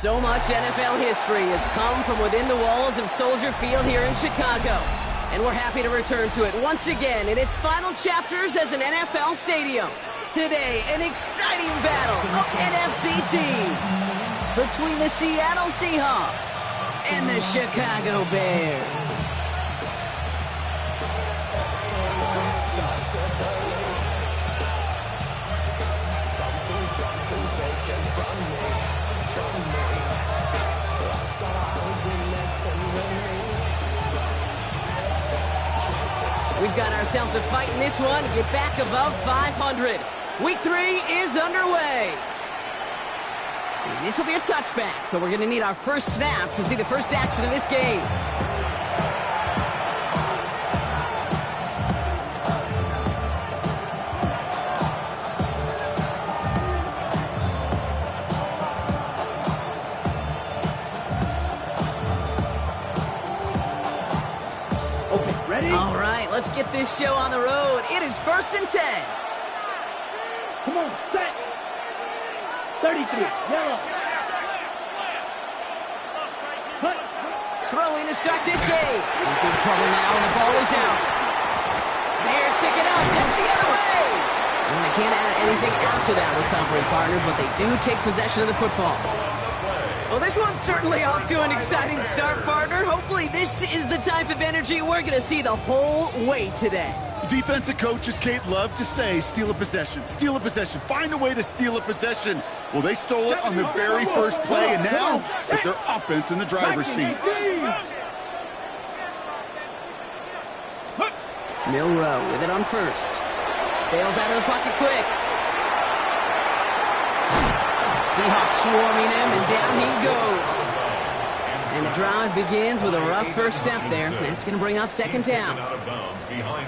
So much NFL history has come from within the walls of Soldier Field here in Chicago. And we're happy to return to it once again in its final chapters as an NFL stadium. Today, an exciting battle of NFC teams between the Seattle Seahawks and the Chicago Bears. We've got ourselves a fight in this one to get back above 500. Week 3 is underway. And this will be a touchback, so we're going to need our first snap to see the first action of this game. Okay, ready? All right, let's get this show on the road. It is 1st and 10. Come on, set. 33, yellow. Hut. Throwing to start this game. In big trouble now, and the ball is out. Bears pick it up, headed the other way. And they can't add anything after that recovery, partner, but they do take possession of the football. Well, this one's certainly off to an exciting start, partner. Hopefully this is the type of energy we're going to see the whole way today. Defensive coaches, Kate, love to say, steal a possession, find a way to steal a possession. Well, they stole it on the very first play, and now put their offense in the driver's seat. Milrow with it on first. Bails out of the pocket quick. Seahawks swarming him, and down he goes. And the drive begins with a rough first step there. That's going to bring up 2nd down.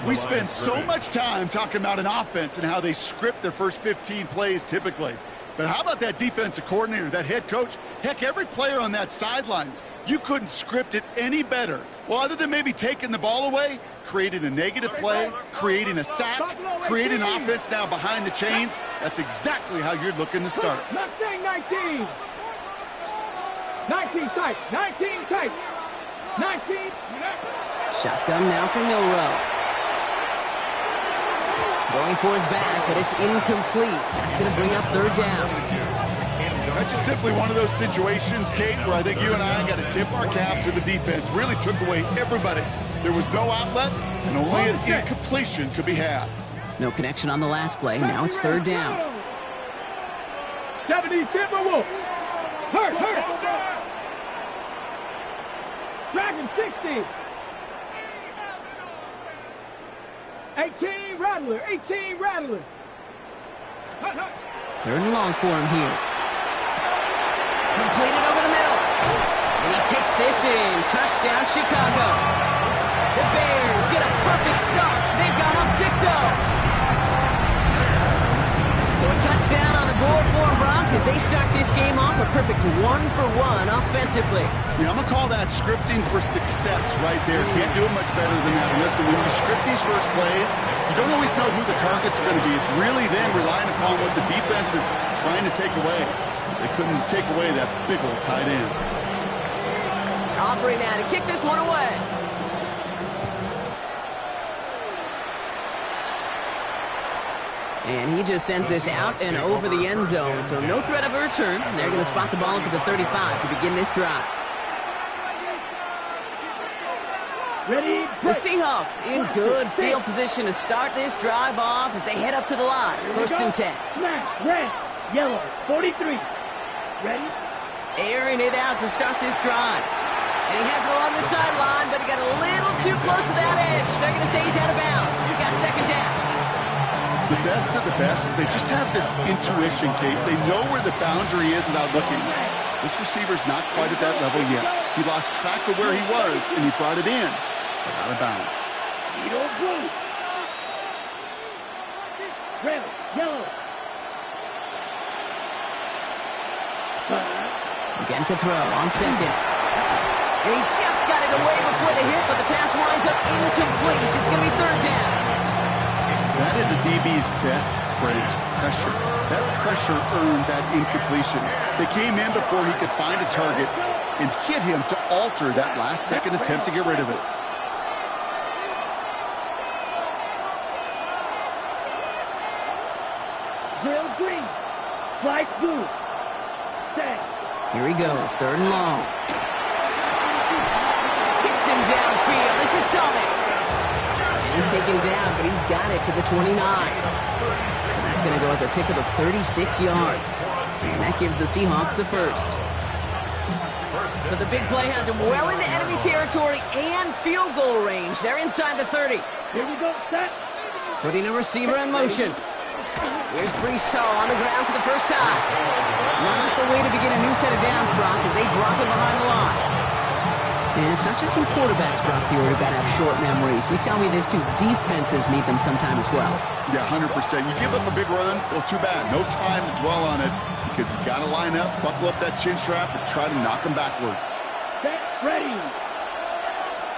We spend so much time talking about an offense and how they script their first 15 plays typically. But how about that defensive coordinator, that head coach? Heck, every player on that sidelines, you couldn't script it any better. Well, other than maybe taking the ball away, creating a negative play, creating a sack, creating an offense now behind the chains, that's exactly how you're looking to start. Mustang 19. 19 tight. 19 tight. 19. Shotgun now for Milrow. Going for his back, but it's incomplete. That's going to bring up 3rd down. That's just simply one of those situations, Kate, where I think you and I got to tip our cap to the defense. Really took away everybody. There was no outlet, and only an incompletion could be had. No connection on the last play. Now it's 3rd down. 70 Timberwolves. Hurt. Dragon 60. 18 Rattler. 18 Rattler. 3rd and long for him here. Completed over the middle. And he takes this in. Touchdown, Chicago. The Bears get a perfect start. They've gone up 6-0. So a touchdown on the board for them, Brock, as they start this game off a perfect 1-for-1 offensively. Yeah, I'm going to call that scripting for success right there. Can't do it much better than that. Listen, when you script these first plays, you don't always know who the targets are going to be. It's really then relying upon what the defense is trying to take away. They couldn't take away that big old tight end. Aubrey now to kick this one away. And he just sends this out and over the end zone. So no threat of a return. They're going to spot the ball up at the 35 to begin this drive. Ready? The Seahawks in good field position to start this drive off as they head up to the line. 1st and 10. Snap, red, yellow, 43. Ready? Airing it out to start this drive. And he has it along the sideline, but he got a little too close to that edge. They're going to say he's out of bounds. We've got 2nd down. The best of the best, they just have this intuition, Kate. They know where the boundary is without looking. This receiver's not quite at that level yet. He lost track of where he was, and he brought it in, but out of bounds. Blue. Red, yellow. Again to throw on 2nd. And he just got it away before the hit, but the pass winds up incomplete. It's going to be 3rd down. That is a DB's best friend, pressure. That pressure earned that incompletion. They came in before he could find a target and hit him to alter that last-second attempt to get rid of it. Drill green. Flight blue. Set. Here he goes, 3rd and long. Hits him downfield. This is Thomas. He's taken down, but he's got it to the 29. So that's going to go as a pickup of 36 yards. And that gives the Seahawks the first. So the big play has him well into enemy territory and field goal range. They're inside the 30. Here we go. Set. Putting a receiver in motion. Here's Brees Hall on the ground for the first time. Not the way to begin a new set of downs, Brock, as they drop it behind the line. And it's not just in quarterbacks, Brock, you already got to have short memories. You tell me this too, defenses need them sometime as well. Yeah, 100%. You give up a big run, well, too bad. No time to dwell on it because you got to line up, buckle up that chin strap, and try to knock them backwards. Set. Ready.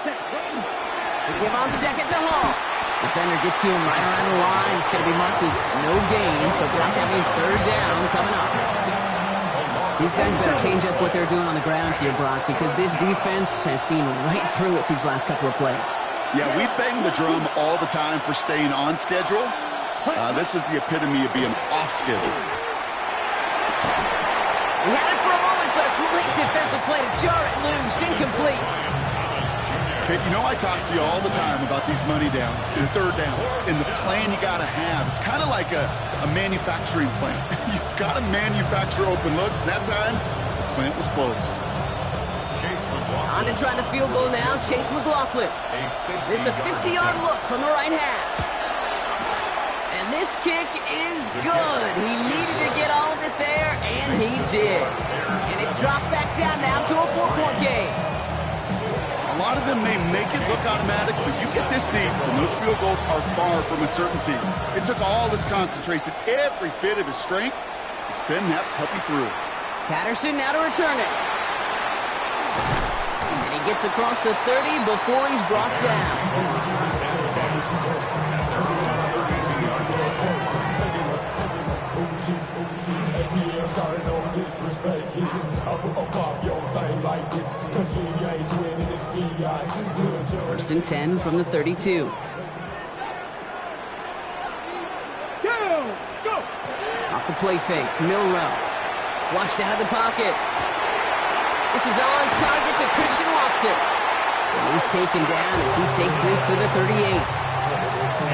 Set. Ready. They give on second to Hall. Defender gets to him right around the line. It's going to be marked as no gain, so Brock, that means 3rd down coming up. These guys better change up what they're doing on the ground here, Brock, because this defense has seen right through it these last couple of plays. Yeah, we bang the drum all the time for staying on schedule. This is the epitome of being off schedule. We had it for a moment, but a great defensive play to jar it loose. Incomplete. Okay, you know I talk to you all the time about these money downs, the 3rd downs, and the plan you got to have. It's kind of like a manufacturing plant. You've got to manufacture open looks, and that time, the plant was closed. On to try the field goal now, Chase McLaughlin. This is a 50-yard look from the right half. And this kick is good. He needed to get all of it there, and he did. And it's dropped back down now to a 4-point game. A lot of them may make it look automatic, but you get this deep, and those field goals are far from a certainty. It took all his concentration, every bit of his strength, to send that puppy through. Patterson now to return it. And he gets across the 30 before he's brought down. First and 10 from the 32. Go. Off the play fake, Milrow. Flushed out of the pocket. This is on target to Christian Watson. And he's taken down as he takes this to the 38.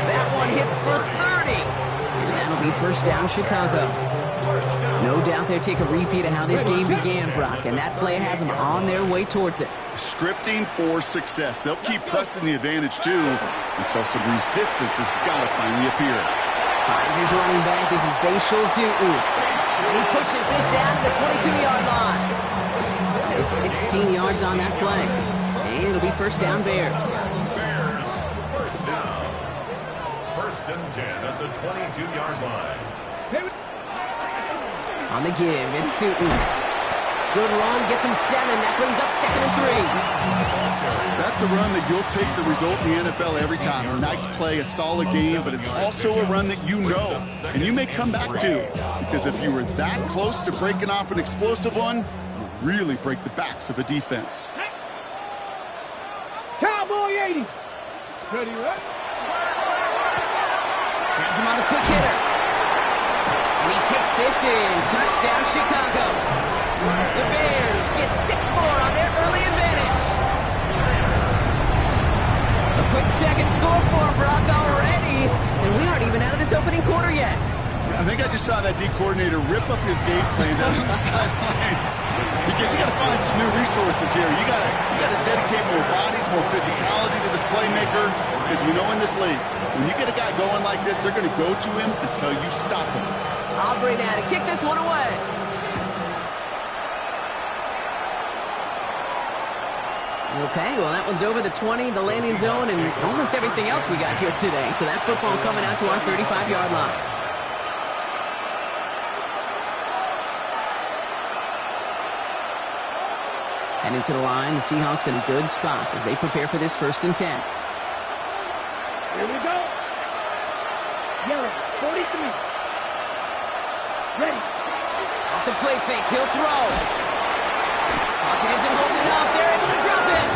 That one hits for 30. And that'll be first down, Chicago. No doubt they'll take a repeat of how this game began, Brock, and that play has them on their way towards it. Scripting for success. They'll keep pressing the advantage, too, until some resistance has got to finally appear. Finds his running back. This is Bashul Tu'u. And he pushes this down to the 22-yard line. It's 16 yards on that play. And it'll be first down, Bears. First down. First and 10 at the 22-yard line. On the give, it's Tu'u. Good run, gets him 7. That brings up 2nd and 3. That's a run that you'll take the result in the NFL every time. A nice play, a solid game, but it's also a run that you know, and you may come back to, because if you were that close to breaking off an explosive one, you really break the backs of a defense. Cowboy 80. Ready, right? Has him on the quick hitter. And he takes this in. Touchdown, Chicago. The Bears get 6 more on their early advantage. A quick second score for Brock already. And we aren't even out of this opening quarter yet. I think I just saw that D coordinator rip up his game plan down on the sidelines. Because you got to find some new resources here. You got to dedicate more bodies, more physicality to this playmaker. Because we know in this league, when you get a guy going like this, they're going to go to him until you stop him. Aubrey now to kick this one away. Okay, well, that one's over the 20, the landing zone, and almost everything else we got here today. So that football coming out to our 35-yard line. And into the line, the Seahawks in a good spot as they prepare for this 1st and 10. Here we go. Yellow, 43. Ready. Off the play fake, he'll throw. Pocket isn't holding up. They're able to drop it.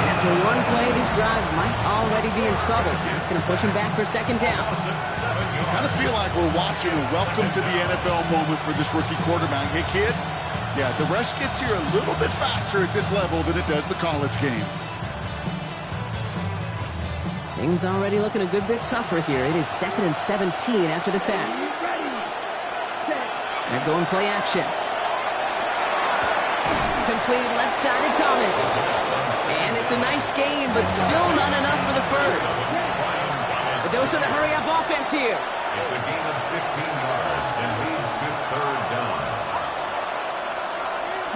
And after one play, this drive might already be in trouble. It's going to push him back for second down. I kind of feel like we're watching a welcome to the NFL moment for this rookie quarterback. Hey, kid, yeah, the rush gets here a little bit faster at this level than it does the college game. Things already looking a good bit tougher here. It is 2nd and 17 after the sack. Ready. Set. They're going play action. Completed left side to Thomas. And it's a nice game, but still not enough for the first. The dose of the hurry-up offense here. It's a gain of 15 yards and leads to third down.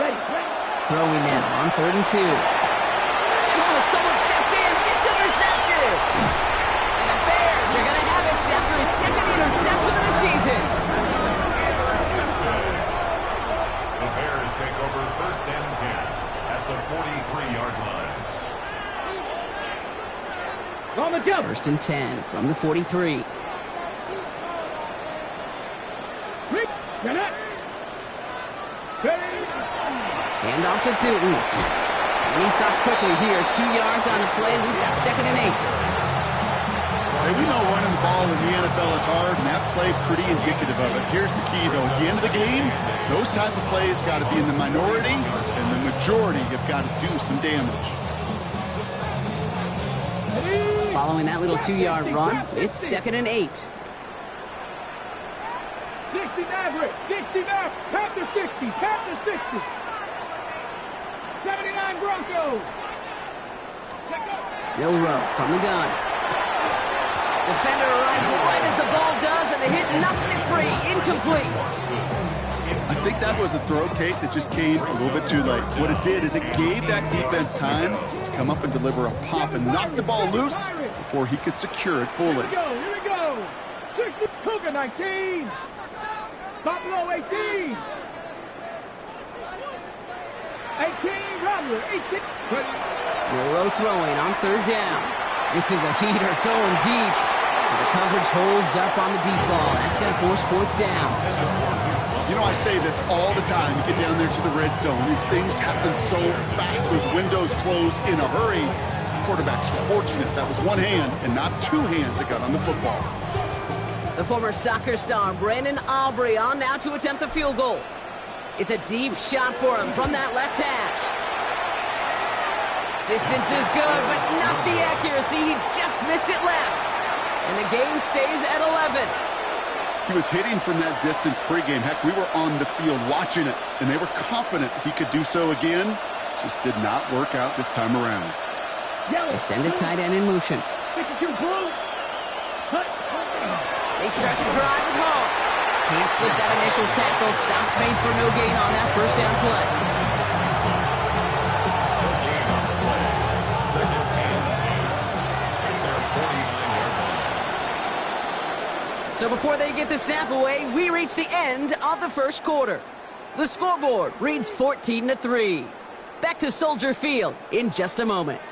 Ready. Ready. Throwing now on 3rd and 2. Oh, someone stepped in. It's intercepted. And the Bears are going to have it after his second interception of the season. The Bears take over 1st and 10 at the 43-yard line. On the jump. 1st and 10 from the 43. Quick. Get up. Ready. Hand off to Tootin. And he stopped quickly here. 2 yards on the play. We've got 2nd and 8. Hey, we know running the ball in the NFL is hard, and that play pretty indicative of it. Here's the key, though. At the end of the game, those type of plays got to be in the minority, and the majority have got to do some damage. Following that little 2-yard run, it's 2nd and 8. 69, Rick. 69. Tap the 60. Tap the 60. 79 Broncos. Milrow from the gun. Defender arrives right as the ball does, and the hit knocks it free. Incomplete. I think that was a throw, Kate, that just came a little bit too late. What it did is it gave that defense time to come up and deliver a pop and knock the ball loose before he could secure it fully. Here we go. 60 Cougar 19. Buffalo 18. 18 Rattler. 18. Milrow throwing on 3rd down. This is a heater going deep. So the coverage holds up on the deep ball. That's going to force 4th down. You know, I say this all the time. You get down there to the red zone, and things happen so fast. Those windows close in a hurry. The quarterback's fortunate that was one hand and not 2 hands that got on the football. The former soccer star, Brandon Aubrey, on now to attempt the field goal. It's a deep shot for him from that left hash. Distance is good, but not the accuracy. He just missed it left. And the game stays at 11. He was hitting from that distance pregame. Heck, we were on the field watching it, and they were confident he could do so again. Just did not work out this time around. They send a tight end in motion. 52 Blue. Cut. They start to drive it home. Can't slip that initial tackle. Stops made for no gain on that 1st down play. So before they get the snap away, we reach the end of the 1st quarter. The scoreboard reads 14-3. Back to Soldier Field in just a moment.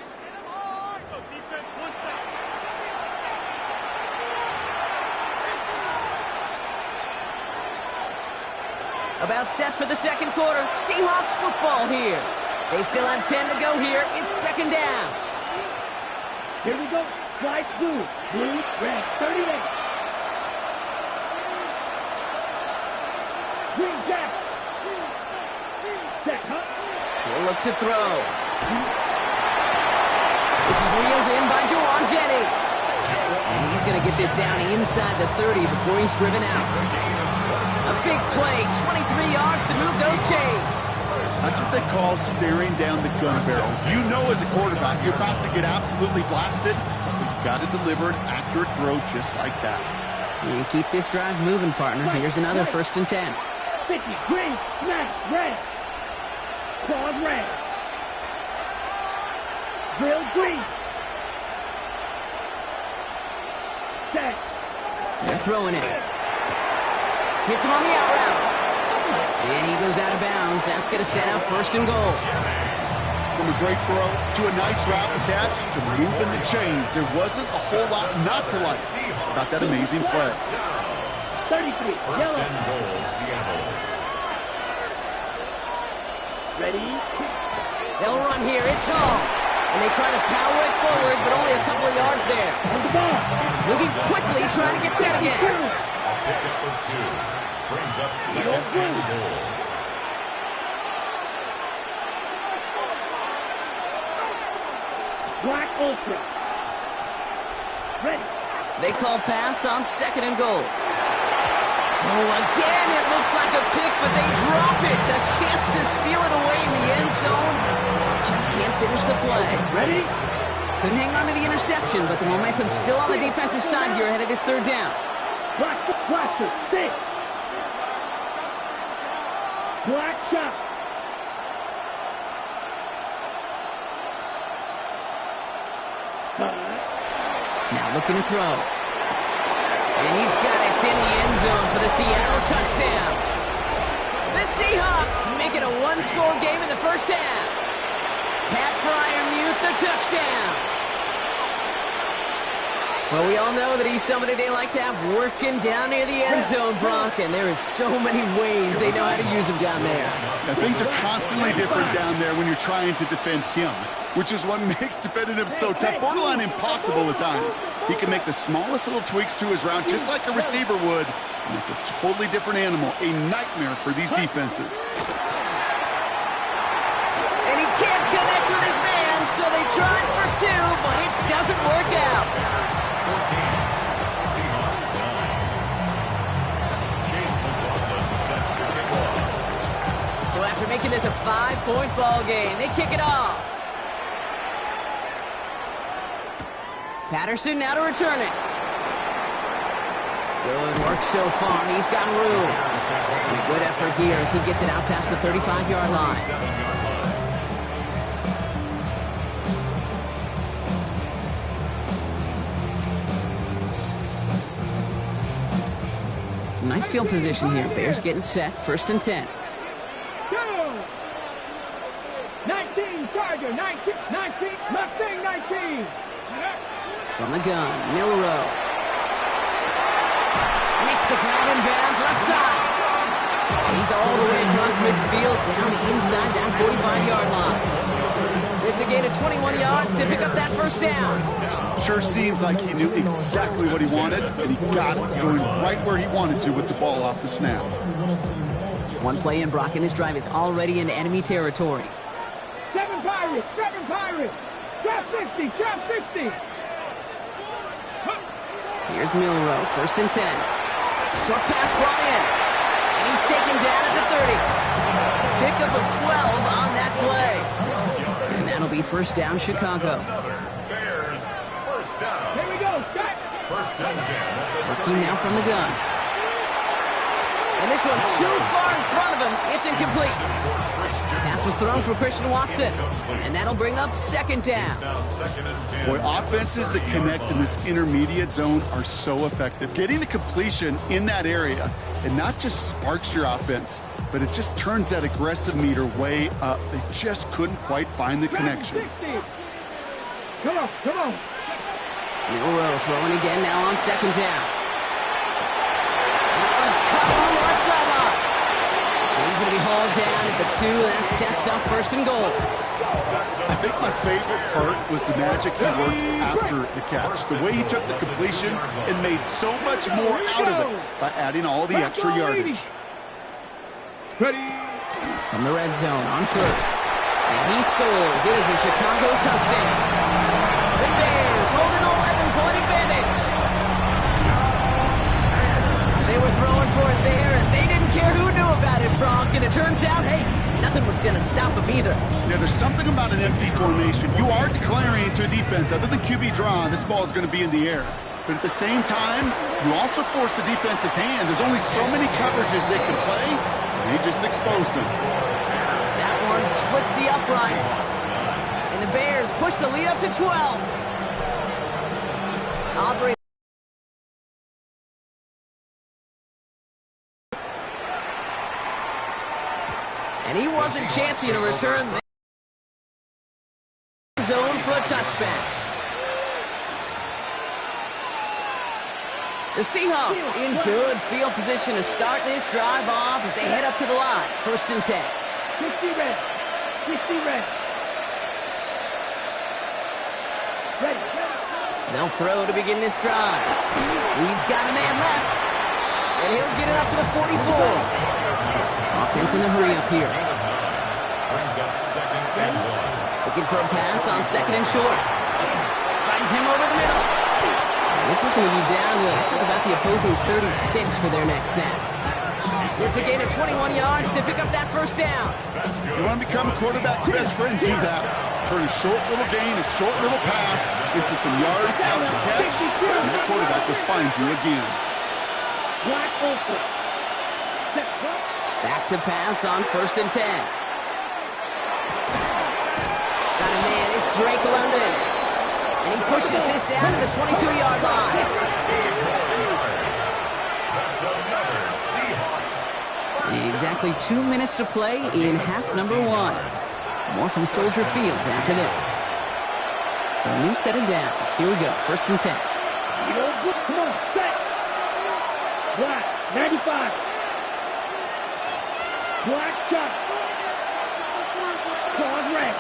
About set for the 2nd quarter. Seahawks football here. They still have 10 to go here. It's 2nd down. Here we go. White, blue. Blue, red. 38. Green jack. Set, huh? He'll look to throw. This is reeled in by Jawan Jennings. And he's going to get this down inside the 30 before he's driven out. A big play, 23 yards to move those chains. That's what they call staring down the gun barrel. You know as a quarterback, you're about to get absolutely blasted, but you've got to deliver an accurate throw just like that. You keep this drive moving, partner. Here's another 1st and 10. 50, green, smash, red. Pause, red. Drill, green. Set. They're throwing it. Hits him on the out route. And he goes out of bounds. That's going to set up 1st and goal. From a great throw to a nice route and catch to moving the chains. There wasn't a whole lot not to like about that amazing play. 33, yellow. First and goal, Seattle. Ready? They'll run here. It's home. And they try to power it forward, but only a couple of yards there. On the ball. Moving quickly, trying to get set again. A pickup of 2. Brings up second and goal. Black Ultra. Ready. They call pass on second and goal. Oh, again, it looks like a pick, but they drop it. A chance to steal it away in the end zone. Just can't finish the play. Ready? Couldn't hang on to the interception, but the momentum's still on the defensive side here ahead of this third down. Blaster, stick. Black shot. Now looking to throw. And he's got it in the end zone for the Seattle touchdown. The Seahawks make it a one-score game in the first half. Pat Fryermuth, the touchdown. Well, we all know that he's somebody they like to have working down near the end zone, Brock, and there is so many ways they know how to use him down there. Now, things are constantly different down there when you're trying to defend him, which is what makes defending him so tough, borderline impossible at times. He can make the smallest little tweaks to his route just like a receiver would, and it's a totally different animal, a nightmare for these defenses. And he can't connect with his man, so they tried for 2, but it doesn't work out. 14. Seahawks 9. Chase McLaughlin set to kick off. So after making this a 5-point ball game, they kick it off. Patterson now to return it. Good work so far. He's got room. And a good effort here as he gets it out past the 35-yard line. 7-yard line. Some nice field position here. Bears getting set. 1st and 10. Go! 19, Charger, 19, Mustang 19. From the gun, Milrow. Makes the grab in bounds left side. And he's all the way across midfield down inside that 45-yard line. It's a gain of 21 yards to pick up that first down. Sure seems like he knew exactly what he wanted, and he got it going right where he wanted to with the ball off the snap. One play in, Brock, and this drive is already into enemy territory. 7 Pirates, 7 Pirates. Trap 50, trap 50. Here's Milrow, 1st and 10. Short pass brought in. And he's taken down at the 30. Pickup of 12 on that play. And that'll be first down, Chicago. Bears, first down. Here we go, Scott. First and 10. Working now from the gun. And this one too far in front of him. It's incomplete. Pass was thrown for Christian Watson. And that'll bring up second down. Now second and 10. Boy, offenses that connect in this intermediate zone are so effective. Getting the completion in that area, it not just sparks your offense, but it just turns that aggressive meter way up. They just couldn't quite find the connection. 60. Come on, come on. Milrow throwing again now on second down. That one's cut on the left sideline. And he's going to be hauled down at the 2. That sets up first and goal. I think my favorite part was the magic he worked after the catch. The way he took the completion and made so much more out of it by adding all the extra yardage. Ready. From the red zone on first. And he scores. It is a Chicago touchdown. The Bears hold an 11-point advantage. They were throwing for it there, and they didn't care who knew about it, Bronk. And it turns out, hey, nothing was going to stop them either. Yeah, there's something about an empty formation. You are declaring to a defense, other than QB draw, this ball is going to be in the air. But at the same time, you also force the defense's hand. There's only so many coverages they can play, and they just exposed them. That one splits the uprights. And the Bears push the lead up to 12. Aubrey. And he wasn't chancing to return. for a touchback. The Seahawks in good field position to start this drive off as they head up to the line. 1st and 10. 60 red. 60 red. Ready. They'll throw to begin this drive. He's got a man left. And he'll get it up to the 44. Offense in a hurry up here. Brings up 2nd and 1. Looking for a pass on 2nd and short. Finds him over the middle. This is going to be down to, looks like about the opposing 36 for their next snap. It's a gain of 21 yards to pick up that 1st down. You want to become a quarterback's best friend? Do that. Turn a short little gain, a short little pass into some yards out to catch, and that quarterback will find you again. Back to pass on 1st and 10. Got a man, it's Drake London. And he pushes this down to the 22-yard line. That's another Seahawks. Exactly 2 minutes to play in half number 1. More from Soldier Field after this. So a new set of downs. Here we go. 1st and 10. Come on, set. Black, 95. Black shot. Claws red.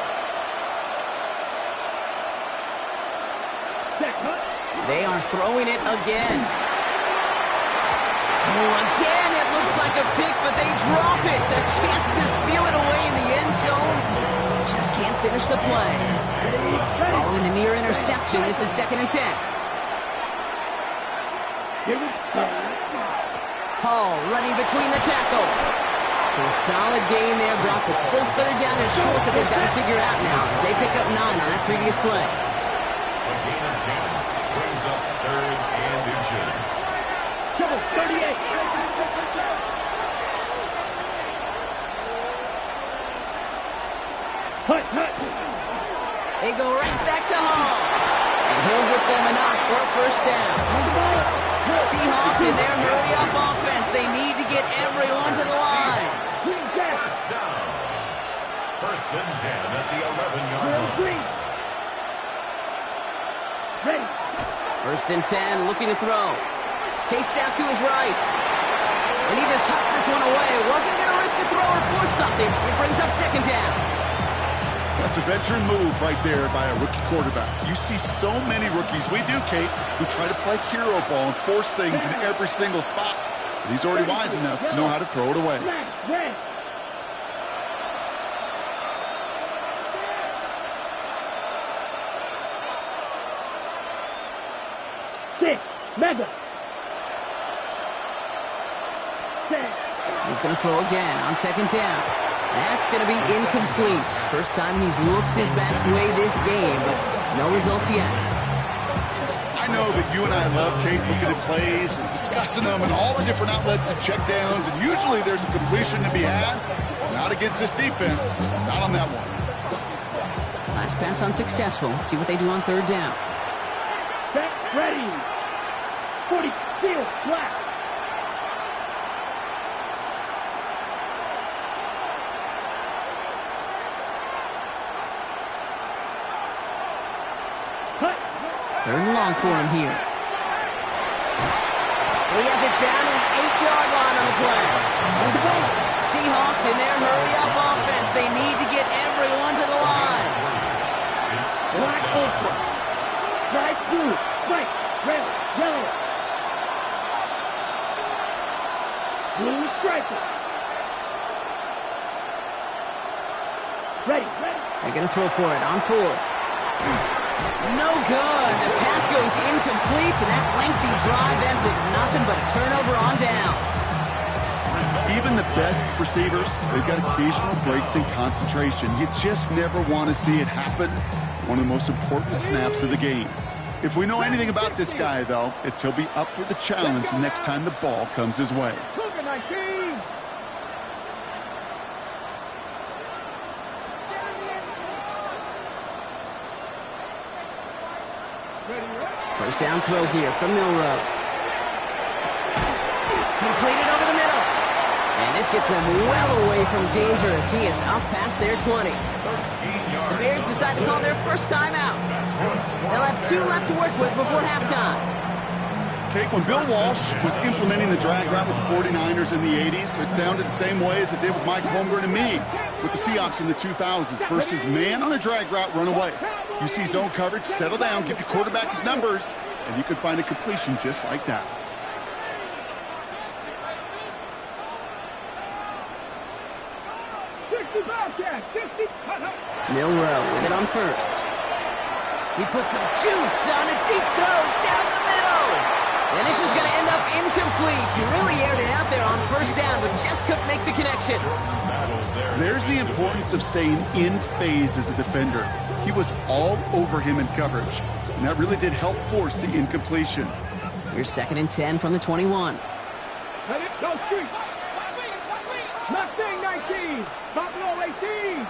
They are throwing it again. Oh, again, it looks like a pick, but they drop it. A chance to steal it away in the end zone. Just can't finish the play. Following the near interception, this is 2nd and 10. Hall running between the tackles. So a solid gain there, Brock, but still 3rd down and short that they've got to figure out now as they pick up 9 on that previous play. A gain of 10 brings up 3rd and inches. 38. Hut. They go right back to Hall. And he'll get them enough for a 1st down. Seahawks in their hurry-up offense. They need to get everyone to the line. 1st down. 1st and 10 at the 11-yard line. Ready. 1st and 10, looking to throw. Chased out to his right. And he just hucks this one away. Wasn't going to risk a throw or force something. It brings up 2nd down. That's a veteran move right there by a rookie quarterback. You see so many rookies, we do, Kate, who try to play hero ball and force things in every single spot. But he's already wise enough to know how to throw it away. Red. Mega. He's going to throw again on 2nd down. That's going to be incomplete. First time he's looked his best way this game, but no results yet. I know that you and I love, Kate, looking at plays and discussing them and all the different outlets and checkdowns, and usually there's a completion to be had. Not against this defense. Not on that one. Last pass unsuccessful. Let's see what they do on 3rd down. Set, ready. 40, field, black. Cut. 3rd and long for him here. And he has it down to the 8-yard line on the play. Seahawks in their hurry-up offense. They need to get everyone to the line. Black open. Right through. White, red, yellow. Blue striker. Ready. They're going to throw for it on 4th. No good. The pass goes incomplete, and that lengthy drive ends with nothing but a turnover on downs. Even the best receivers, they've got occasional breaks in concentration. You just never want to see it happen. One of the most important snaps of the game. If we know anything about this guy, though, it's he'll be up for the challenge the next time the ball comes his way. 19. First down throw here from Milrow. Completed over the middle. And this gets them well away from danger as he is up past their 20. The Bears decide to call their first timeout. They'll have 2 left to work with before halftime. Okay, when Bill Walsh was implementing the drag route with the 49ers in the 80s, it sounded the same way as it did with Mike Holmgren and me with the Seahawks in the 2000s. Versus man on a drag route, run away. You see zone coverage, settle down, give your quarterback his numbers, and you can find a completion just like that. Milroe with it on first. He puts some juice on a deep throw down the middle. And this is going to end up incomplete. He really aired it out there on first down, but just couldn't make the connection. There's the importance of staying in phase as a defender. He was all over him in coverage, and that really did help force the incompletion. Here's 2nd and 10 from the 21. Mustang 19, Buffalo 18.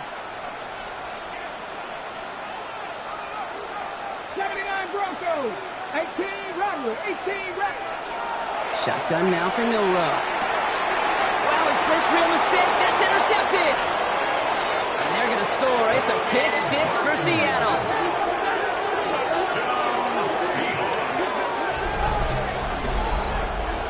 79 Broncos, 18 Rattler, 18 Rattler. Shotgun now for Milroe. Wow, his first real mistake. That's intercepted. And they're going to score. It's a pick 6 for Seattle.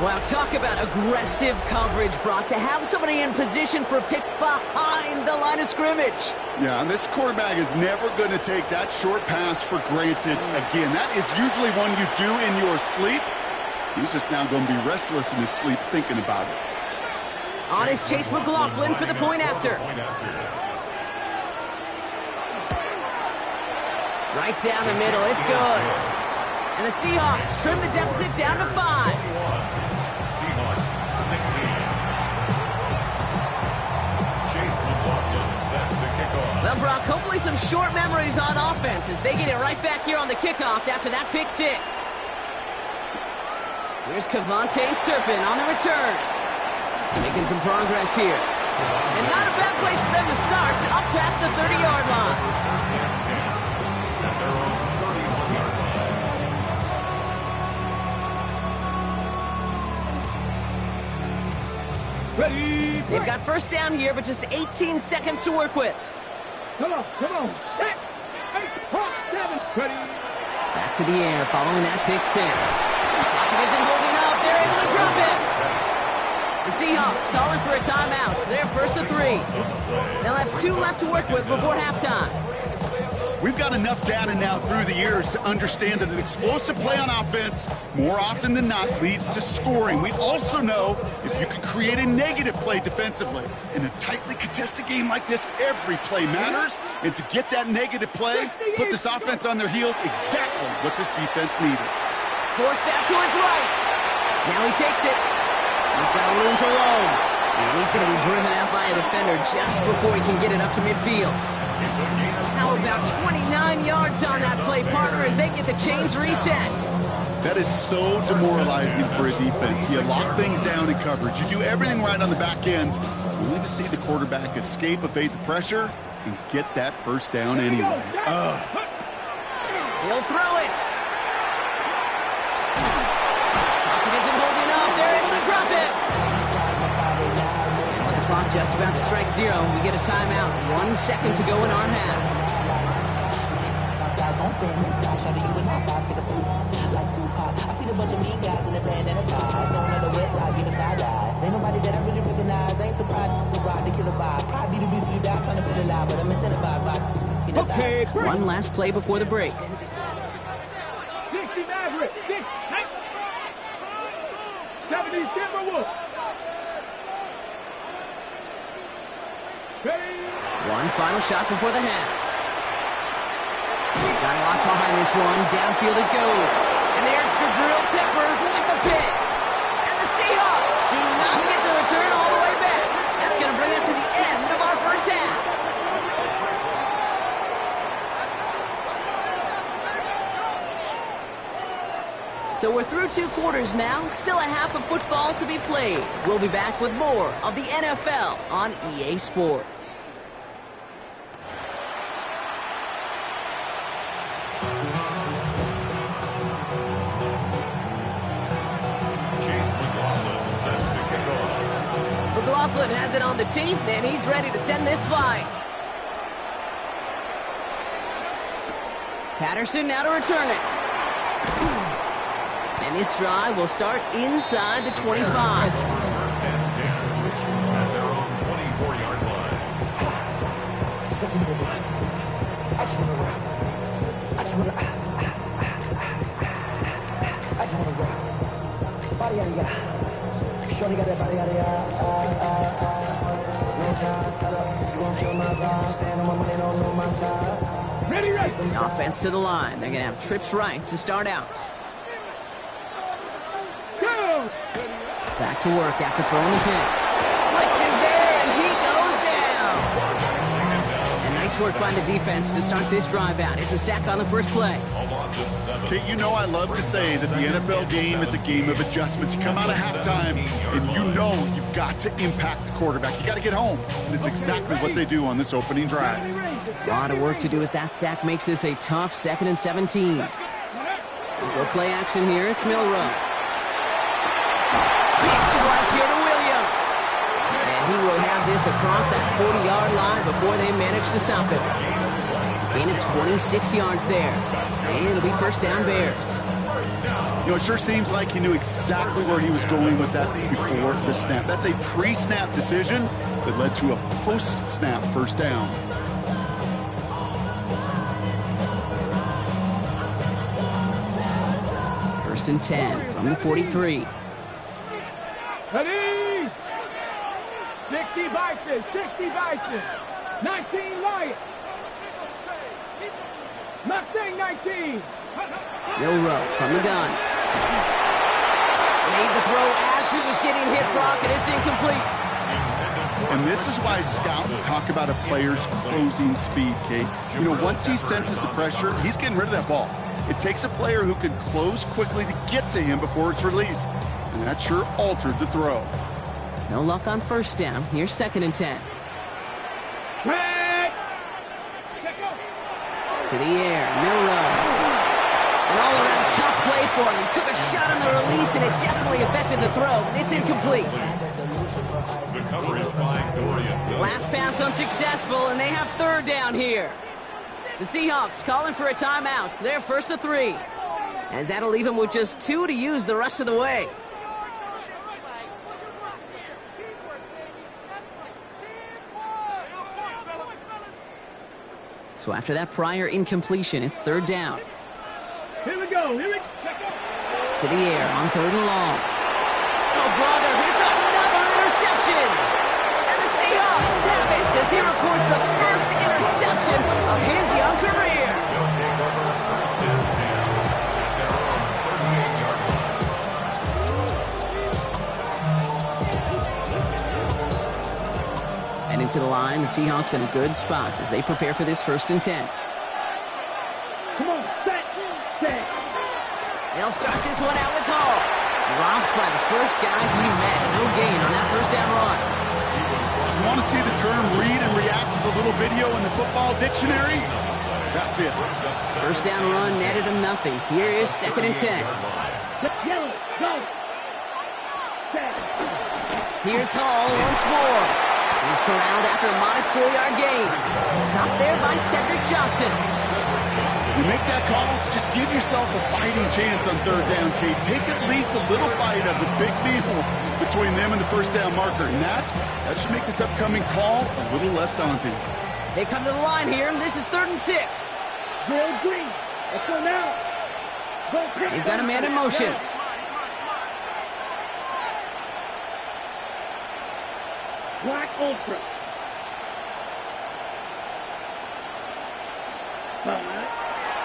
Wow, talk about aggressive coverage, Brock. To have somebody in position for a pick behind the line of scrimmage. Yeah, and this quarterback is never going to take that short pass for granted again. That is usually one you do in your sleep. He's just now going to be restless in his sleep thinking about it. On is Chase McLaughlin for the point after. Right down the middle, it's good. And the Seahawks trim the deficit down to 5. Seahawks 16. Chase McLaughlin set to kick off. Well, Brock, hopefully some short memories on offense as they get it right back here on the kickoff after that pick 6. Here's Kavontae Turpin on the return. Making some progress here. And not a bad place for them to start, up past the 30-yard line. At their own 31-yard line. Ready. They've got first down here, but just 18 seconds to work with. Come on. 8, 7. Ready. Back to the air following that pick 6. Pocket isn't holding up. They're able to drop it. The Seahawks calling for a timeout. So they're first to 3. They'll have 2 left to work with before halftime. We've got enough data now through the years to understand that an explosive play on offense, more often than not, leads to scoring. We also know if you can create a negative play defensively. In a tightly contested game like this, every play matters. And to get that negative play, put this offense on their heels, exactly what this defense needed. Forced out to his right. Now he takes it. He's got room to roam. And he's going to be driven out by a defender just before he can get it up to midfield. How about 29 yards on that play, partner, as they get the chains reset? That is so demoralizing for a defense. You lock things down in coverage. You do everything right on the back end, only to see the quarterback escape, evade the pressure, and get that first down anyway. He'll throw it. Pocket isn't holding up. They're able to drop it. And with the clock just about to strike 0, we get a timeout. 1 second to go in our half. I see the bunch of mean guys in the band and a tie. Going on the west side, give a side eyes. Ain't nobody that I really recognize. Ain't surprised to ride the killer vibe. Probably the reason you die trying to feel alive, but I'm incentivized by Okay, break. One last play before the break. 60 Maverick, 6, 70 Timberwolves. Ready. One final shot before the half. Got a lot behind this one. Downfield it goes. And there's the Grilled Peppers with the pick. And the Seahawks do not get the return all the way back. That's going to bring us to the end of our first half. So we're through 2 quarters now. Still a half of football to be played. We'll be back with more of the NFL on EA Sports. Coughlin has it on the tee, and he's ready to send this flying. Patterson now to return it. And this drive will start inside the 25. First and 10 at their own 24-yard line. I just wanna rock. Body yada yada. Shorty got that body yada yada. No time, set up. You gon' kill my vibe. Stand on my money, don't know my side. Ready, right. Offense to the line. They're going to have trips right to start out. Go. Back to work after throwing the pick. Blitz is there, and he goes down. And nice work by the defense to start this drive out. It's a sack on the first play. A loss of 7. Kate, you know I love to say that the NFL game is a game of adjustments. You come out of halftime, and you know you've got to impact the quarterback. You got to get home, and it's exactly what they do on this opening drive. A lot of work to do as that sack makes this a tough 2nd and 17. Go play action here. It's Milrow. Big strike here to Williams. And he will have this across that 40-yard line before they manage to stop him. Gain of 26 yards there. And it'll be first down Bears. You know, it sure seems like he knew exactly where he was going with that before the snap. That's a pre-snap decision that led to a post-snap first down. First and 10 from the 43. Ready. 60 Bison. 60 Bison. 19 Lions. Mustang 19. Milrow from the gun. Made the throw as he was getting hit, Brock, and it's incomplete. And this is why scouts talk about a player's closing speed, Kate. You know, once he senses the pressure, he's getting rid of that ball. It takes a player who can close quickly to get to him before it's released. And that sure altered the throw. No luck on first down. Here's 2nd and 10. To the air, Milrow. An all-around tough play for him. He took a shot on the release, and it definitely affected the throw. It's incomplete. The coverage by Dorian. Last pass unsuccessful, and they have 3rd down here. The Seahawks calling for a timeout. They're 1st to 3. As that'll leave them with just 2 to use the rest of the way. So after that prior incompletion, it's 3rd down. Here we go. Here we go. To the air on 3rd and long. Oh, brother, it's another interception. And the Seahawks have it as he records the first interception of his young career. They'll take over first and 10 at their own 38-yard line. And into the line, the Seahawks in a good spot as they prepare for this 1st and 10. Come on, set. They'll start this one out with Hall. Dropped by the first guy he met. No gain on that first down run. You want to see the term read and react to the little video in the football dictionary? That's it. First down run netted him nothing. Here is 2nd and 10. Yellow, go. Set. Here's Hall once more. He's corralled after a modest 4-yard gain. Stopped there by Cedric Johnson. You make that call to just give yourself a fighting chance on 3rd down, Kate. Take at least a little bite of the big meal between them and the first down marker. And that should make this upcoming call a little less daunting. They come to the line here, and this is 3rd and 6. Go green. Let's go now. Go green. They've got a man in motion. Black Ultra.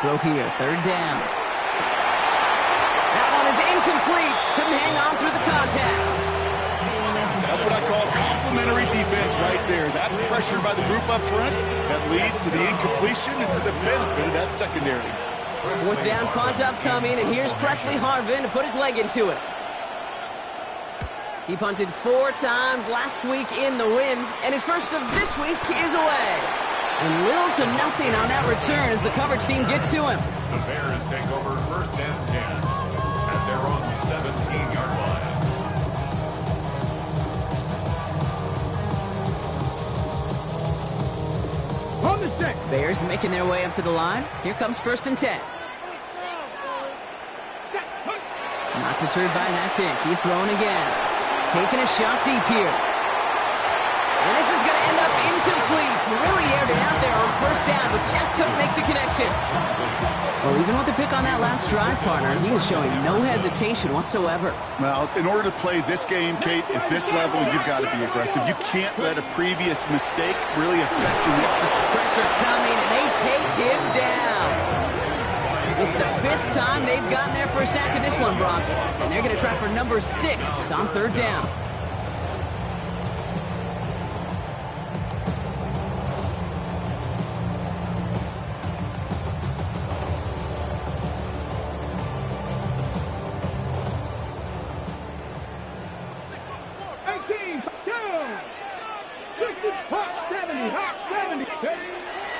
Throw here, 3rd down. That one is incomplete. Couldn't hang on through the contact. That's what I call complimentary defense right there. That pressure by the group up front, that leads to the incompletion and to the benefit of that secondary. 4th down punt upcoming, and here's Presley Harvin to put his leg into it. He punted 4 times last week in the win, and his first of this week is away. And little to nothing on that return as the coverage team gets to him. The Bears take over first and 10 at their own 17-yard line. Bears making their way up to the line. Here comes 1st and 10. Not deterred by that pick. He's throwing again. Taking a shot deep here. And this is going to end up incomplete. Really aired it out there on 1st down, but just couldn't make the connection. Well, even with the pick on that last drive, partner, he was showing no hesitation whatsoever. Well, in order to play this game, Kate, at this level, you've got to be aggressive. You can't let a previous mistake really affect your next decision. Pressure coming, and they take him down. It's the 5th time they've gotten there for a sack of this one, Brock. And they're going to try for number 6 on 3rd down.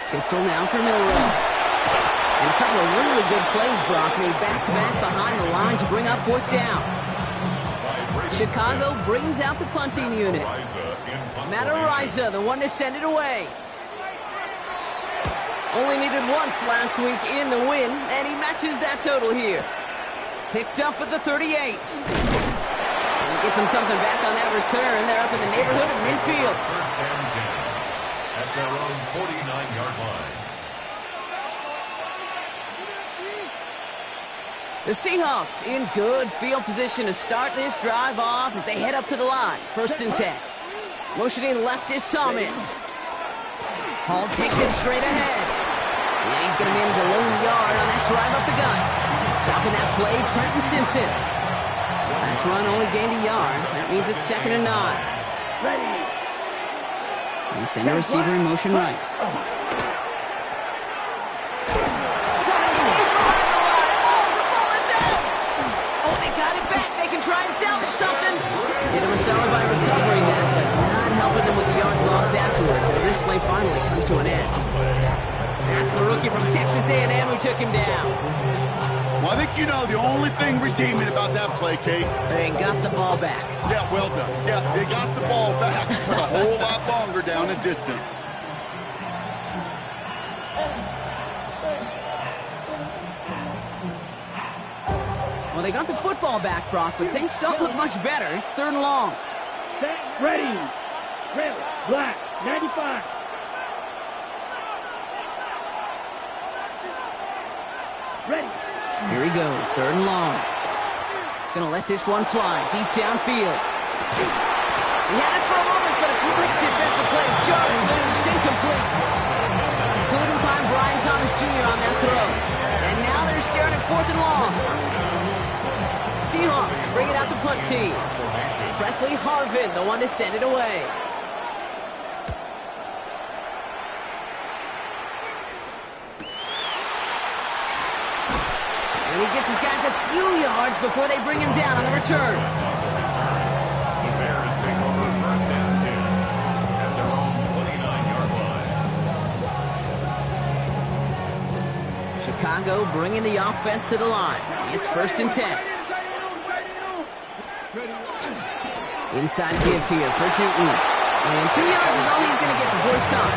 Pistol now for Milrow. And a couple of really good plays, Brock, made back-to-back behind the line to bring up 4th down. Chicago brings out the punting unit. Matt Ariza, the one to send it away. Only needed once last week in the win, and he matches that total here. Picked up at the 38. And he gets him something back on that return. They're up in the neighborhood of midfield. 1st and 10 at their own 49-yard line. The Seahawks in good field position to start this drive off as they head up to the line. 1st and 10. Motioning left is Thomas. Hall takes it straight ahead. And he's going to manage a lone yard on that drive up the gut. Chopping that play, Trenton Simpson. Last run only gained a yard. That means it's 2nd and 9. They send a receiver in motion right. Salvage something. Did him a solid by recovering that, but not helping them with the yards lost afterwards as this play finally comes to an end. That's the rookie from Texas A&M who took him down. Well, I think you know the only thing redeeming about that play, Kate. They got the ball back. Yeah, well done. Yeah, they got the ball back, but a whole lot longer down in distance. Well, they got the football back, Brock, but things don't look much better. It's 3rd and long. Set, ready. Red, black, 95. Ready. Here he goes, 3rd and long. Gonna let this one fly deep downfield. He had it for a moment, but a quick defensive play jarring loose, incomplete. Couldn't find Brian Thomas Jr. on that throw. And now they're staring at 4th and long. Seahawks bring it out the punt team. Presley Harvin, the one to send it away. And he gets his guys a few yards before they bring him down on the return. The Bears take over 1st and 10 at their own 29-yard line. Chicago bringing the offense to the line. It's 1st and 10. Inside give here for Tootin. And 2 yards is all he's going to get before he's caught.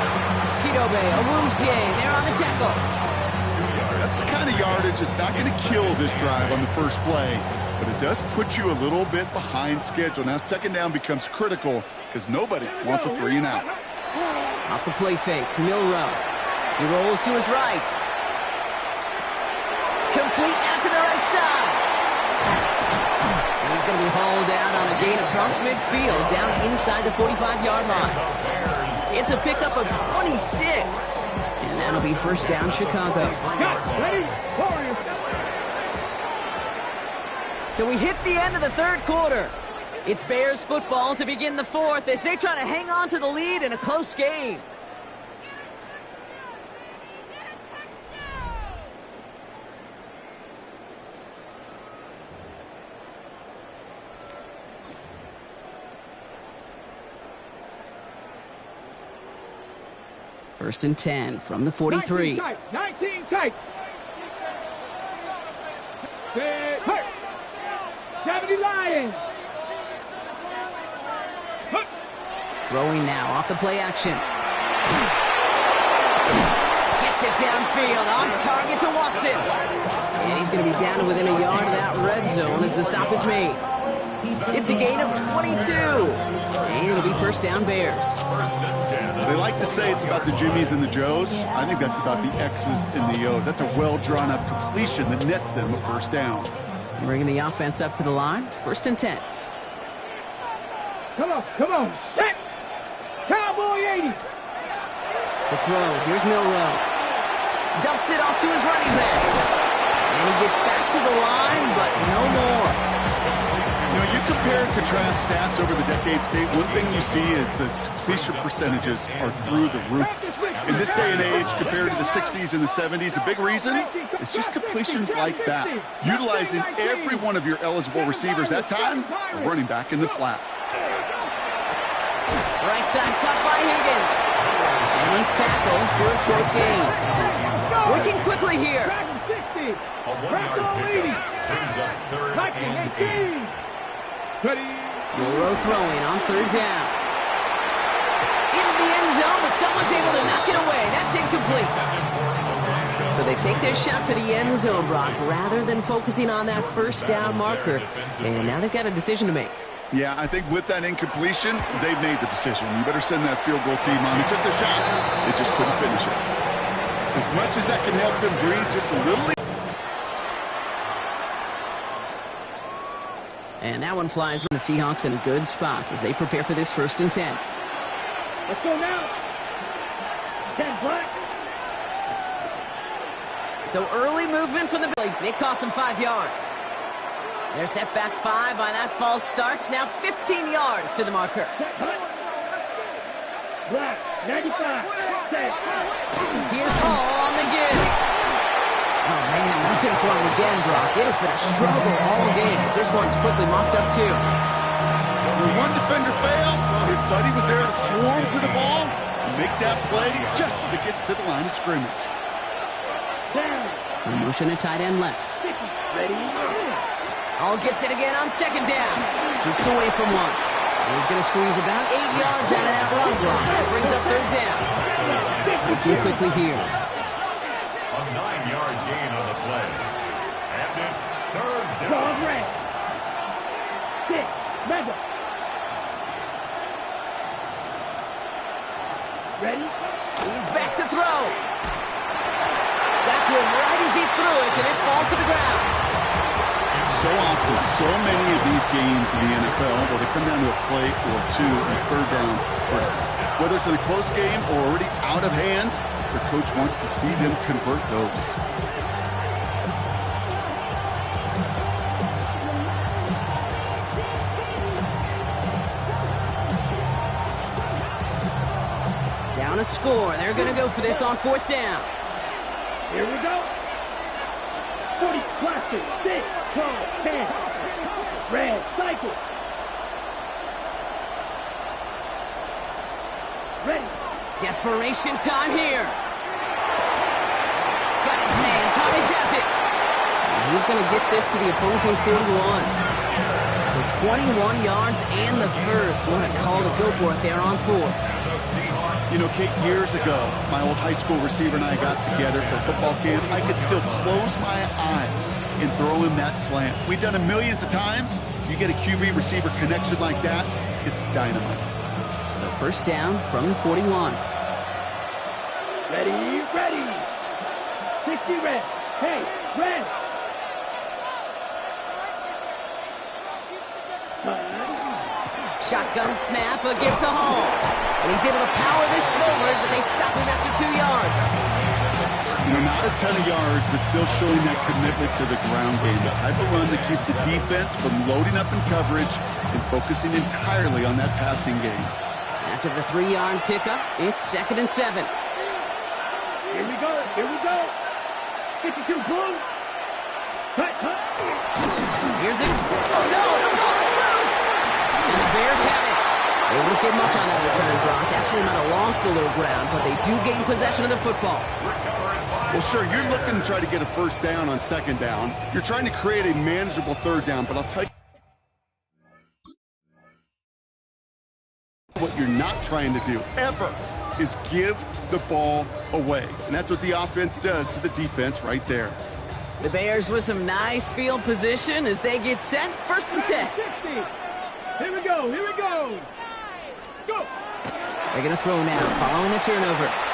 Chidobe, Awuzie, they're on the tackle. That's the kind of yardage that's not going to kill this drive on the first play, but it does put you a little bit behind schedule. Now 2nd down becomes critical because nobody wants a 3 and out. Off the play fake, Milrow. He rolls to his right. Complete out to the right side. And he's going to be hauled out on a gain across midfield down inside the 45-yard line. It's a pickup of 26. And that'll be 1st down, Chicago. Ready. So we hit the end of the 3rd quarter. It's Bears football to begin the 4th as they try to hang on to the lead in a close game. First and 10 from the 43. 19 tight. 70 Lions. Throwing now off the play action. Gets it downfield, on target to Watson. And he's going to be down to within a yard of that red zone as the stop is made. It's a gain of 22. And it'll be first down Bears. They like to say it's about the Jimmies and the Joes. I think that's about the X's and the O's. That's a well-drawn-up completion that nets them a first down. Bringing the offense up to the line. First and 10. Come on, set! Cowboy 80! To throw, here's Milrow. Dumps it off to his running back. And he gets back to the line, but no more. You know, you compare and contrast stats over the decades, Kate. One thing you see is the completion percentages are through the roof. In this day and age, compared to the 60s and the 70s, a big reason is just completions like that. Utilizing every one of your eligible receivers that time, a running back in the flat. Right side cut by Higgins. And he's tackled for a short gain. Working quickly here. A 1-yard pickup brings up third and 8. Milrow throwing on third down. Into the end zone, but someone's able to knock it away. That's incomplete. So they take their shot for the end zone, Brock, rather than focusing on that first down marker. And now they've got a decision to make. Yeah, I think with that incompletion, they've made the decision. You better send that field goal team on. They took their shot. They just couldn't finish it. As much as that can help them breathe just a little. And that one flies from the Seahawks in a good spot as they prepare for this first and 10. Let's go now. 10 black. So early movement from the Billy. It cost them 5 yards. They're set back 5 by that false start. Now 15 yards to the marker. Black, 95. Here's Hall on the give. Oh, man, nothing for him again, Brock. It has been a struggle all game as this one's quickly mopped up, too. When one defender failed, his buddy was there to swarm to the ball and make that play just as it gets to the line of scrimmage. A motion to tight end left. Ready? Hall gets it again on second down. Jukes away from one. He's going to squeeze about 8 yards out of that run block. That brings up third down. Looking quickly here. A 9-yard gain on the play. And it's third down. Ball red. 6, mega. Ready? He's back to throw. Got to him right as he threw it, and it falls to the ground. So often, so many of these games in the NFL where they come down to a play or two and third downs. Whether it's in a close game or already out of hand, their coach wants to see them convert those. Down a score. They're going to go for this on fourth down. Here we go. 40, plastic, 6, 12, 10. Red, cycle. Ready. Desperation time here. Got his man. Thomas has it. And he's going to get this to the opposing 41. So 21 yards and the first. What a call to go for it there on 4. You know, Kate, years ago, my old high school receiver and I got together for football camp. I could still close my eyes and throw him that slant. We've done it millions of times. You get a QB receiver connection like that, it's dynamite. So first down from the 41. Ready, ready. 60 red. Hey, red. Shotgun snap, a gift to Hall. And he's able to power this forward, but they stop him after 2 yards. You know, not a ton of yards, but still showing that commitment to the ground game. The type of run that keeps the defense from loading up in coverage and focusing entirely on that passing game. After the 3-yard pickup, it's 2nd and 7. Here we go, here we go. 52 blue. Cut, cut. Here's it. Oh, no, the ball is loose. And the Bears have it. They won't get much on that return, Brock. Actually might have lost a little ground, but they do gain possession of the football. Well, sure, you're looking to try to get a first down on second down. You're trying to create a manageable third down, but I'll tell you what you're not trying to do, ever, is give the ball away. And that's what the offense does to the defense right there. The Bears with some nice field position as they get set. 1st and 10. 60. Here we go. They're going to throw now following the turnover.